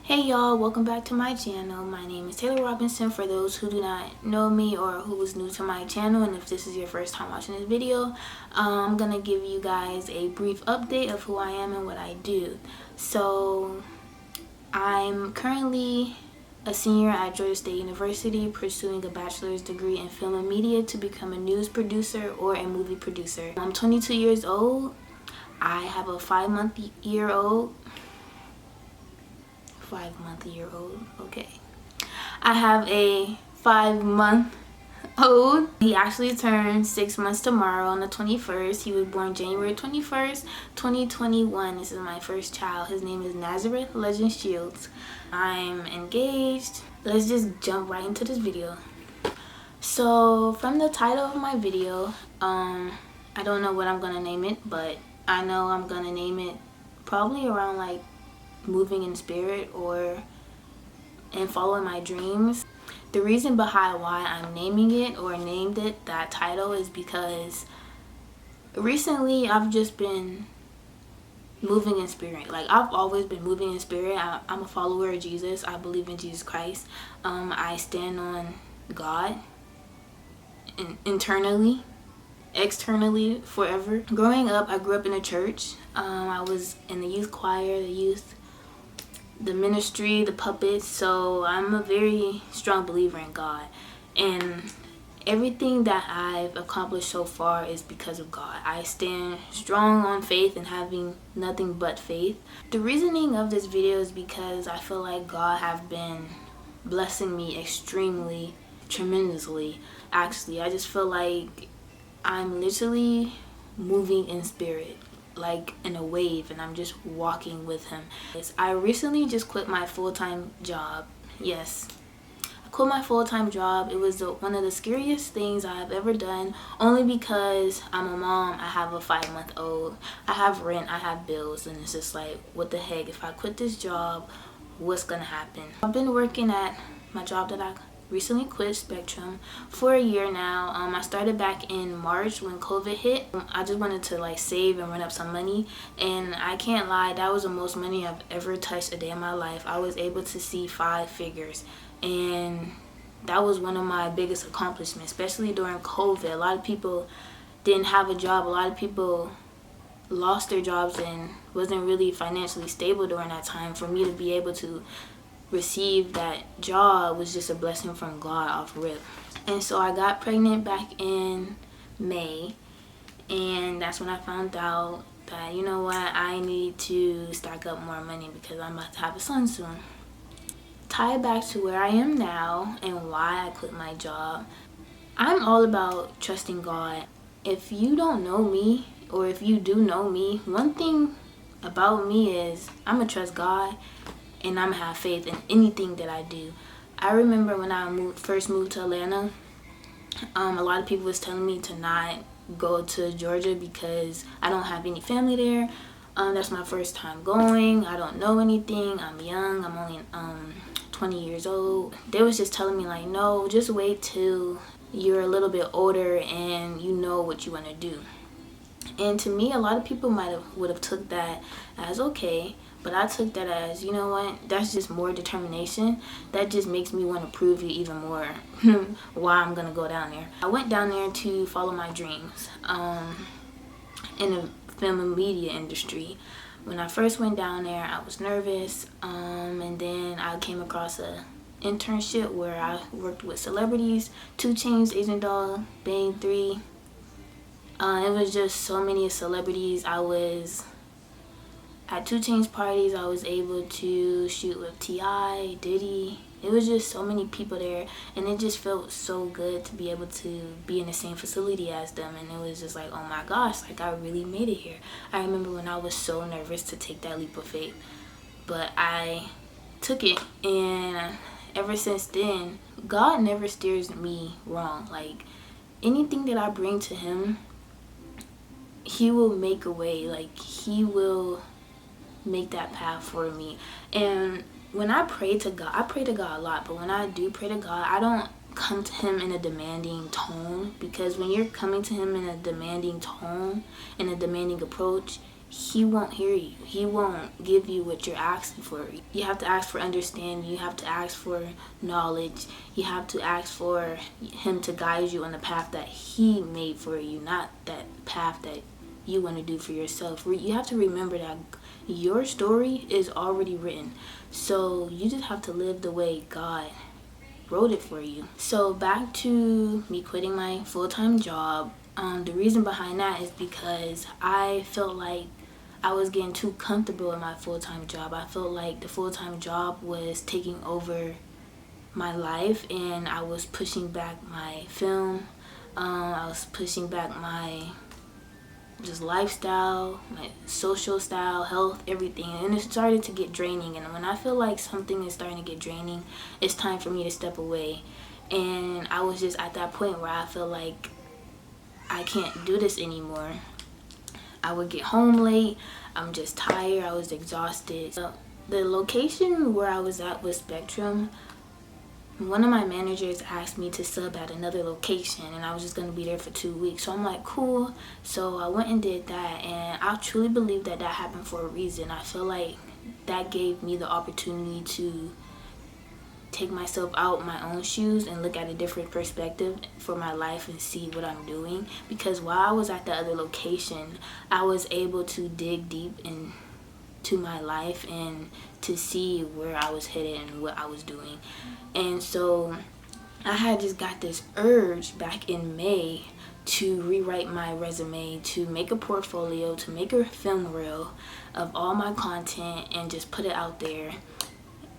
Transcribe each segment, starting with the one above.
Hey y'all, welcome back to my channel. My name is Taylor Robinson for those who do not know me or who is new to my channel, and if this is your first time watching this video, I'm gonna give you guys a brief update of who I am and what I do. So I'm currently a senior at Georgia State University pursuing a bachelor's degree in film and media to become a news producer or a movie producer. I'm 22 years old. I have a 5-month-year-old. Okay. I have a 5-month-old. He actually turned 6 months tomorrow on the 21st. He was born January 21st, 2021. This is my first child. His name is Nazareth Legend Shields. I'm engaged. Let's just jump right into this video. So from the title of my video, I don't know what I'm gonna name it, but I know I'm gonna name it probably around like moving in spirit and following my dreams. The reason behind why I'm naming it or named it that title is because recently I've just been moving in spirit. Like, I've always been moving in spirit. I'm a follower of Jesus. I believe in Jesus Christ. I stand on God internally, externally, forever. Growing up, I grew up in a church. I was in the youth choir, the ministry, the puppets. So I'm a very strong believer in God, and everything that I've accomplished so far is because of God. I stand strong on faith and having nothing but faith. The reasoning of this video is because I feel like God have been blessing me extremely, tremendously. Actually, I just feel like I'm literally moving in spirit, like in a wave, and I'm just walking with him. I recently just quit my full-time job. Yes, I quit my full-time job. It was one of the scariest things I've ever done, only because I'm a mom. I have a 5-month-old. I have rent, I have bills, and it's just like, what the heck, if I quit this job, what's gonna happen? I've been working at my job that I recently quit, Spectrum, for a year now. I started back in March when COVID hit. I just wanted to like save and run up some money, and I can't lie, that was the most money I've ever touched a day in my life. I was able to see 5 figures, and that was one of my biggest accomplishments, especially during COVID. A lot of people didn't have a job. A lot of people lost their jobs and wasn't really financially stable during that time. For me to be able to receive that job was just a blessing from God off rip. And so I got pregnant back in May, and that's when I found out that, you know what, I need to stack up more money because I'm about to have a son soon. Tie it back to where I am now and why I quit my job. I'm all about trusting God. If you don't know me, or if you do know me, one thing about me is I'm gonna trust God, and I'm gonna have faith in anything that I do. I remember when I first moved to Atlanta, a lot of people was telling me to not go to Georgia because I don't have any family there. That's my first time going. I don't know anything. I'm young. I'm only 20 years old. They was just telling me like, no, just wait till you're a little bit older and you know what you want to do. And to me, a lot of people would have took that as okay, but I took that as, you know what, that's just more determination. That just makes me want to prove you even more why I'm gonna go down there. I went down there to follow my dreams in the film and media industry. When I first went down there, I was nervous, and then I came across a internship where I worked with celebrities: 2 Chainz, Asian Doll, Bang 3. It was just so many celebrities. I was at 2 Chainz parties. I was able to shoot with T.I., Diddy. It was just so many people there, and it just felt so good to be able to be in the same facility as them. And it was just like, oh my gosh, like I really made it here. I remember when I was so nervous to take that leap of faith, but I took it, and ever since then, God never steers me wrong. Like, anything that I bring to him, he will make a way. Like, he will make that path for me. And when I pray to God a lot, but when I do pray to God, I don't come to him in a demanding tone, because when you're coming to him in a demanding tone, in a demanding approach, he won't hear you. He won't give you what you're asking for. You have to ask for understanding. You have to ask for knowledge. You have to ask for him to guide you on the path that he made for you, not that path that you want to do for yourself. You have to remember that your story is already written. So you just have to live the way God wrote it for you. So back to me quitting my full-time job. The reason behind that is because I felt like I was getting too comfortable in my full-time job. I felt like the full-time job was taking over my life, and I was pushing back my film. I was pushing back my just lifestyle, my social style, health, everything. And it started to get draining. And when I feel like something is starting to get draining, it's time for me to step away. And I was just at that point where I feel like I can't do this anymore. I would get home late. I'm just tired. I was exhausted. So the location where I was at with Spectrum, one of my managers asked me to sub at another location, and I was just going to be there for 2 weeks. So I'm like, cool. So I went and did that, and I truly believe that that happened for a reason. I feel like that gave me the opportunity to take myself out my own shoes and look at a different perspective for my life and see what I'm doing. Because while I was at the other location, I was able to dig deep into my life and to see where I was headed and what I was doing. And so I had just got this urge back in May to rewrite my resume, to make a portfolio, to make a film reel of all my content and just put it out there.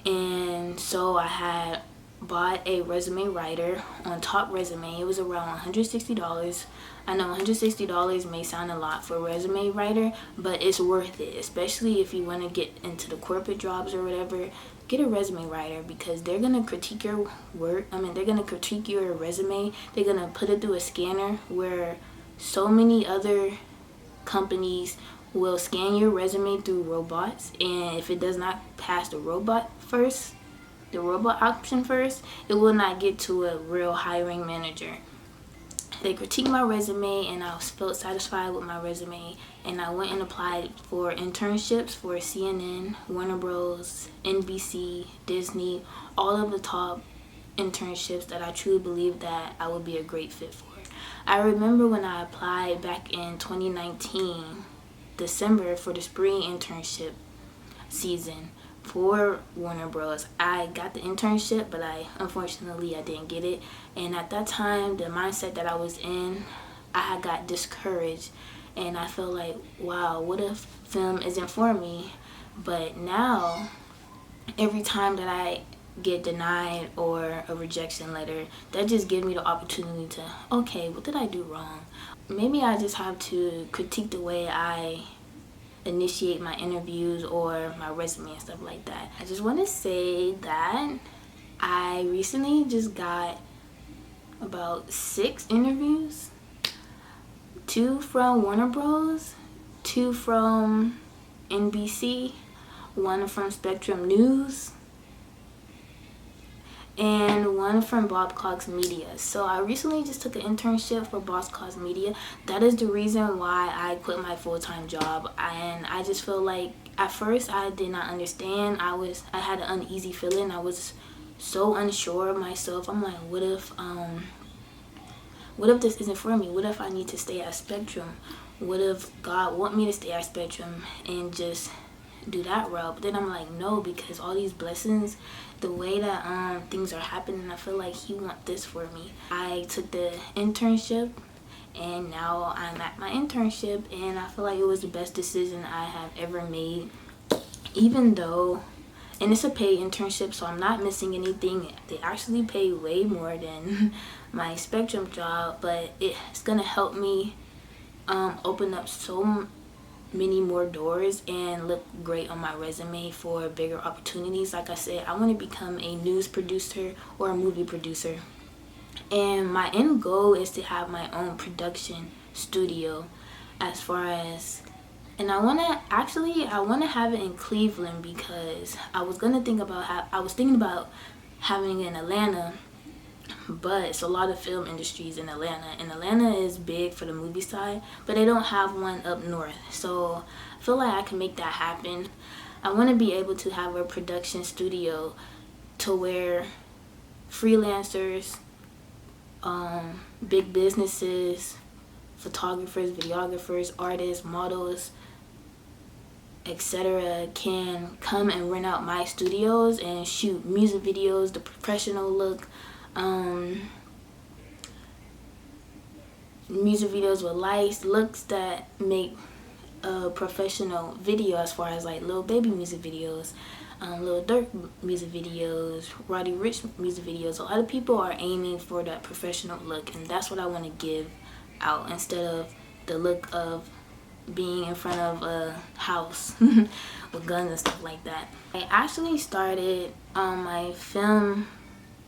And so I had bought a resume writer on Top Resume. It was around $160. I know $160 may sound a lot for a resume writer, but it's worth it, especially if you want to get into the corporate jobs or whatever. Get a resume writer, because they're going to critique your work. They're going to critique your resume. They're going to put it through a scanner, where so many other companies will scan your resume through robots, and if it does not pass the robot option first, it will not get to a real hiring manager. They critiqued my resume, and I felt satisfied with my resume, and I went and applied for internships for CNN, Warner Bros., NBC, Disney, all of the top internships that I truly believe that I would be a great fit for. I remember when I applied back in 2019, December, for the spring internship season for Warner Bros. I got the internship, but unfortunately I didn't get it. And at that time, the mindset that I was in, I had got discouraged, and I felt like, wow, what if film isn't for me? But now, every time that I get denied or a rejection letter, that just gives me the opportunity to, okay, what did I do wrong? Maybe I just have to critique the way I initiate my interviews or my resume and stuff like that. I just want to say that I recently just got about 6 interviews. 2 from Warner Bros., 2 from NBC, 1 from Spectrum News, and 1 from Bob Cox Media. So I recently just took an internship for Bob Cox Media. That is the reason why I quit my full-time job. And I just feel like at first I did not understand. I had an uneasy feeling. I was so unsure of myself. I'm like, what if this isn't for me? What if I need to stay at Spectrum? What if God want me to stay at Spectrum and just do that route? But then I'm like, no, because all these blessings, the way that things are happening, I feel like he want this for me. I took the internship, and now I'm at my internship, and I feel like it was the best decision I have ever made. Even though, and it's a paid internship, so I'm not missing anything. They actually pay way more than my Spectrum job, but it's gonna help me open up so many more doors and look great on my resume for bigger opportunities. Like I said, I want to become a news producer or a movie producer, and my end goal is to have my own production studio. As far as, and I want to have it in Cleveland, because I was thinking about having it in Atlanta, but it's a lot of film industries in Atlanta, and Atlanta is big for the movie side, but they don't have one up north. So I feel like I can make that happen. I want to be able to have a production studio to where freelancers, big businesses, photographers, videographers, artists, models, etc. can come and rent out my studios and shoot music videos, the professional look, music videos with lights, looks that make a professional video, as far as like Lil Baby music videos, Lil Durk music videos, Roddy Ricch music videos. A lot of people are aiming for that professional look, and that's what I want to give out, instead of the look of being in front of a house with guns and stuff like that. I actually started my film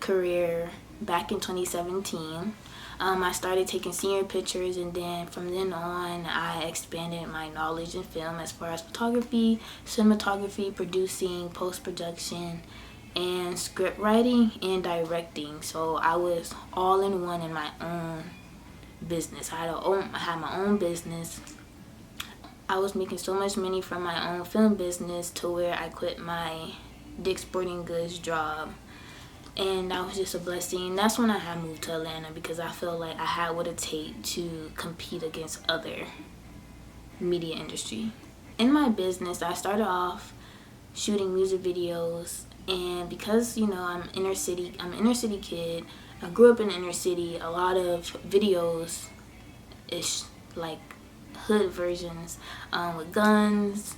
career back in 2017. I started taking senior pictures, and then from then on I expanded my knowledge in film as far as photography, cinematography, producing, post-production, and script writing and directing. So I was all in one in my own business. I had my own business. I was making so much money from my own film business to where I quit my Dick's Sporting Goods job. And that was just a blessing. That's when I had moved to Atlanta, because I felt like I had what it takes to compete against other media industry. In my business, I started off shooting music videos, and because I'm an inner city kid. I grew up in the inner city. A lot of videos is like hood versions, with guns,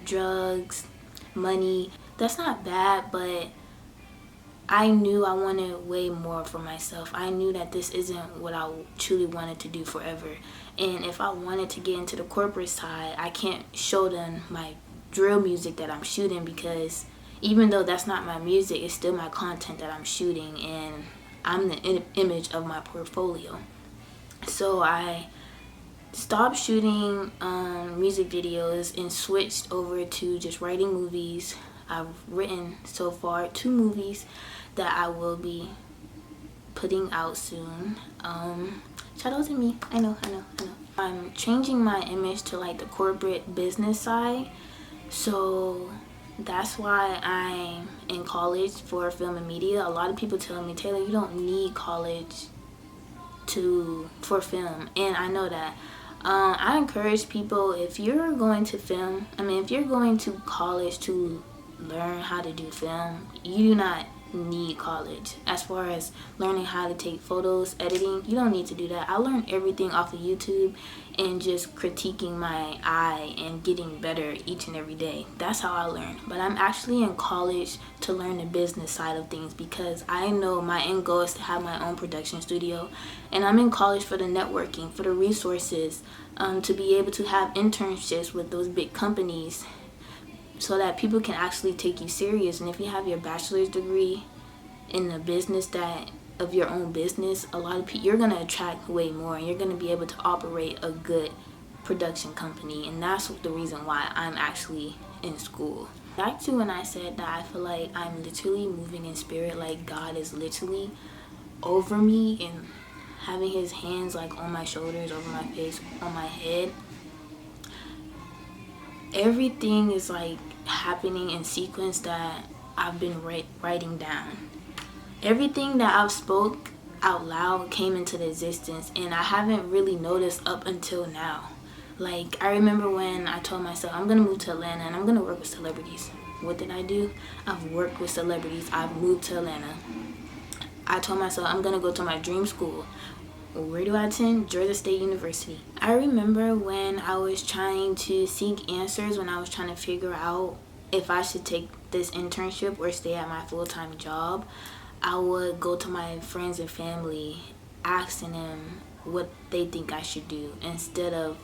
drugs, money. That's not bad, but I knew I wanted way more for myself. I knew that this isn't what I truly wanted to do forever. And if I wanted to get into the corporate side, I can't show them my drill music that I'm shooting, because even though that's not my music, it's still my content that I'm shooting, and I'm the image of my portfolio. So I stopped shooting music videos and switched over to just writing movies. I've written so far 2 movies that I will be putting out soon. Shout out to me. I know. I'm changing my image to like the corporate business side. So that's why I'm in college for film and media. A lot of people tell me, Taylor, you don't need college for film, and I know that. I encourage people, if you're going to if you're going to college to learn how to do film, you do not need college. As far as learning how to take photos, editing, you don't need to do that. I learned everything off of YouTube and just critiquing my eye and getting better each and every day. That's how I learned. But I'm actually in college to learn the business side of things, because I know my end goal is to have my own production studio, and I'm in college for the networking, for the resources, to be able to have internships with those big companies, so that people can actually take you serious. And if you have your bachelor's degree in the business of your own business, a lot of people, you're going to attract way more, and you're going to be able to operate a good production company. And that's the reason why I'm actually in school. Back to when I said that I feel like I'm literally moving in spirit, like God is literally over me and having his hands like on my shoulders, over my face, on my head. Everything is like happening in sequence that I've been writing down. Everything that I've spoke out loud came into existence, and I haven't really noticed up until now. Like, I remember when I told myself I'm gonna move to Atlanta and I'm gonna work with celebrities. What did I do? I've worked with celebrities. I've moved to Atlanta. I told myself I'm gonna go to my dream school. Where do I attend? Georgia State University. I remember when I was trying to seek answers, when I was trying to figure out if I should take this internship or stay at my full-time job, I would go to my friends and family, asking them what they think I should do, instead of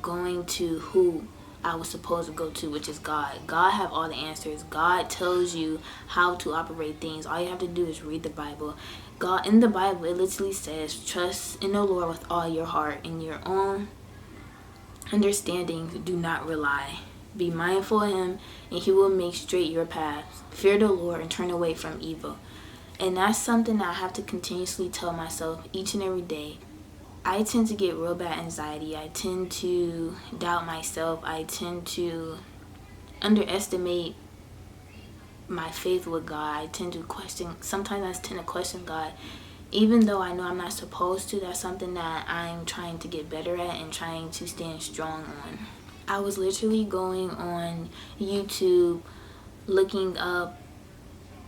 going to who I was supposed to go to, which is God. God have all the answers. God tells you how to operate things. All you have to do is read the Bible. God, in the Bible, it literally says, trust in the Lord with all your heart. In your own understanding, do not rely. Be mindful of him, and he will make straight your paths. Fear the Lord and turn away from evil. And that's something that I have to continuously tell myself each and every day. I tend to get real bad anxiety. I tend to doubt myself. I tend to underestimate my faith with God. I tend to sometimes I tend to question God. Even though I know I'm not supposed to, that's something that I'm trying to get better at and trying to stand strong on. I was literally going on YouTube looking up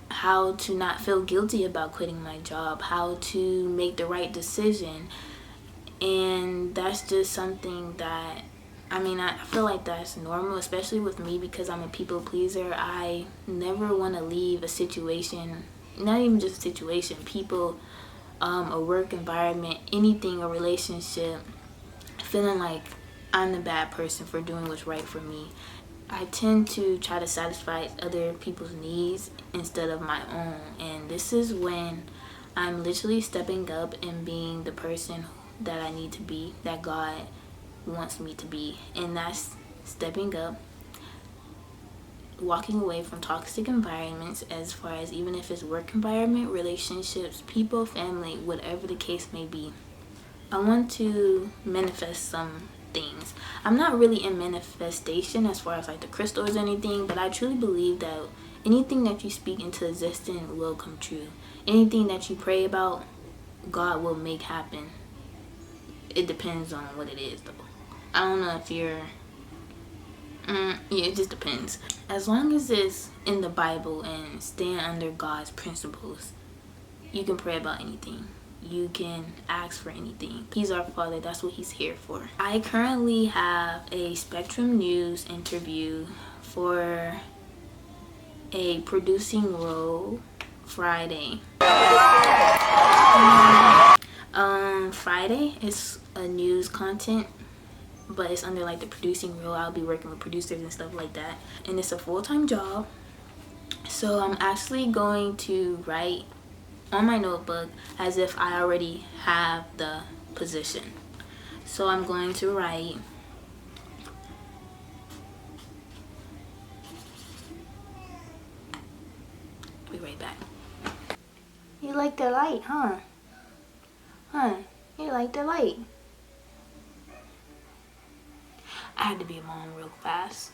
how to not feel guilty about quitting my job, how to make the right decision. And that's just something that, I feel like that's normal, especially with me because I'm a people pleaser. I never want to leave a situation, not even just a situation, people, a work environment, anything, a relationship, feeling like I'm the bad person for doing what's right for me. I tend to try to satisfy other people's needs instead of my own. And this is when I'm literally stepping up and being the person that I need to be, that God wants me to be. And that's stepping up, walking away from toxic environments, as far as even if it's work environment, relationships, people, family, whatever the case may be. I want to manifest some things. I'm not really in manifestation as far as like the crystals or anything, but I truly believe that anything that you speak into existence will come true. Anything that you pray about, God will make happen. It depends on what it is though. I don't know if you're yeah, it just depends. As long as it's in the Bible and stand under God's principles, you can pray about anything. You can ask for anything. He's our Father. That's what He's here for. I currently have a Spectrum News interview for a producing role Friday. Friday is a news content, but it's under like the producing role. I'll be working with producers and stuff like that, and it's a full-time job. So I'm actually going to write on my notebook as if I already have the position. So I'm going to write, be right back. You like the light, huh? You like the light? I had to be a mom real fast,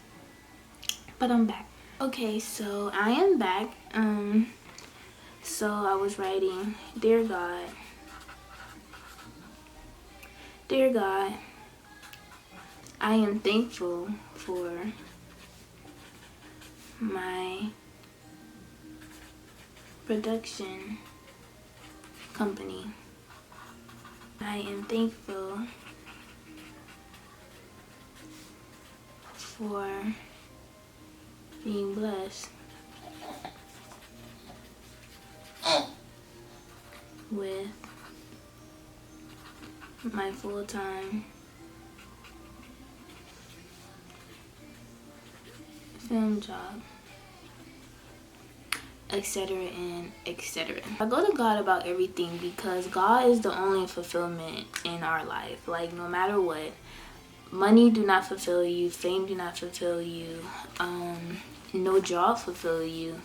but I'm back. Okay, so I am back. So I was writing, Dear God, I am thankful for my production company. I am thankful for being blessed with my full-time film job, etc. and etc. I go to God about everything because God is the only fulfillment in our life. Like, no matter what, money do not fulfill you, fame do not fulfill you, no job fulfill you,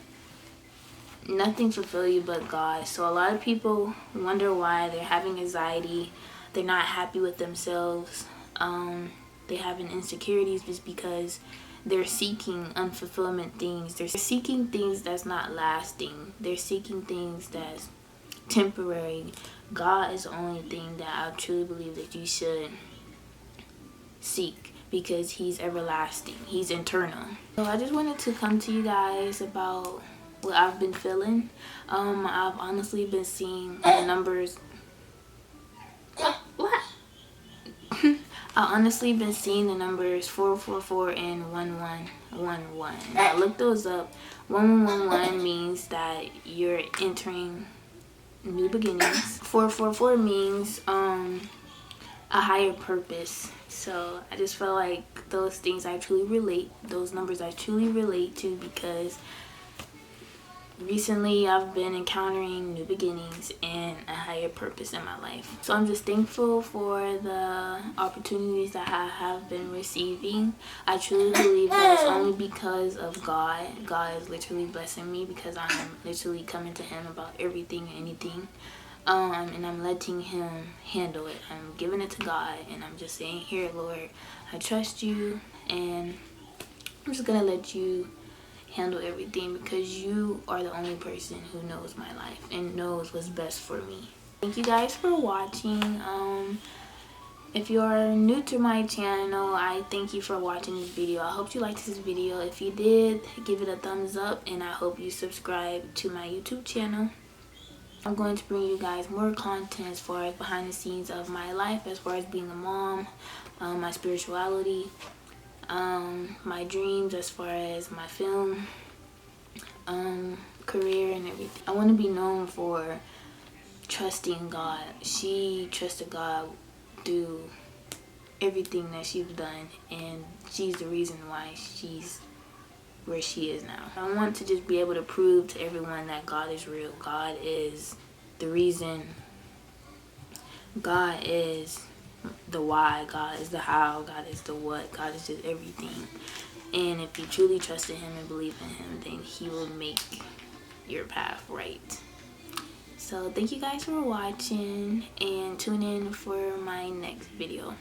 nothing fulfill you but God. So a lot of people wonder why they're having anxiety, they're not happy with themselves, they're having insecurities just because they're seeking unfulfillment things. They're seeking things that's not lasting. They're seeking things that's temporary. God is the only thing that I truly believe that you should seek, because He's everlasting. He's eternal. So I just wanted to come to you guys about what I've been feeling. I've honestly been seeing the numbers. What? I've honestly been seeing the numbers 444 and 1111. I looked those up. 1111 means that you're entering new beginnings. 444 means a higher purpose. So I just felt like those things I truly relate, those numbers I truly relate to, because recently I've been encountering new beginnings and a higher purpose in my life. So I'm just thankful for the opportunities that I have been receiving. I truly believe that it's only because of God. God is literally blessing me because I'm literally coming to him about everything and anything. And I'm letting him handle it. I'm giving it to God and I'm just saying, here, Lord, I trust you and I'm just gonna let you handle everything because you are the only person who knows my life and knows what's best for me. Thank you guys for watching. If you are new to my channel, I thank you for watching this video. I hope you liked this video. If you did, give it a thumbs up and I hope you subscribe to my YouTube channel. I'm going to bring you guys more content as far as behind the scenes of my life, as far as being a mom, my spirituality, my dreams as far as my film career and everything. I want to be known for trusting God. She trusted God through everything that she's done, and she's the reason why she's where she is now. I want to just be able to prove to everyone that God is real. God is the reason. God is the why. God is the how. God is the what. God is just everything. And if you truly trust in him and believe in him, then he will make your path right. So thank you guys for watching and tune in for my next video.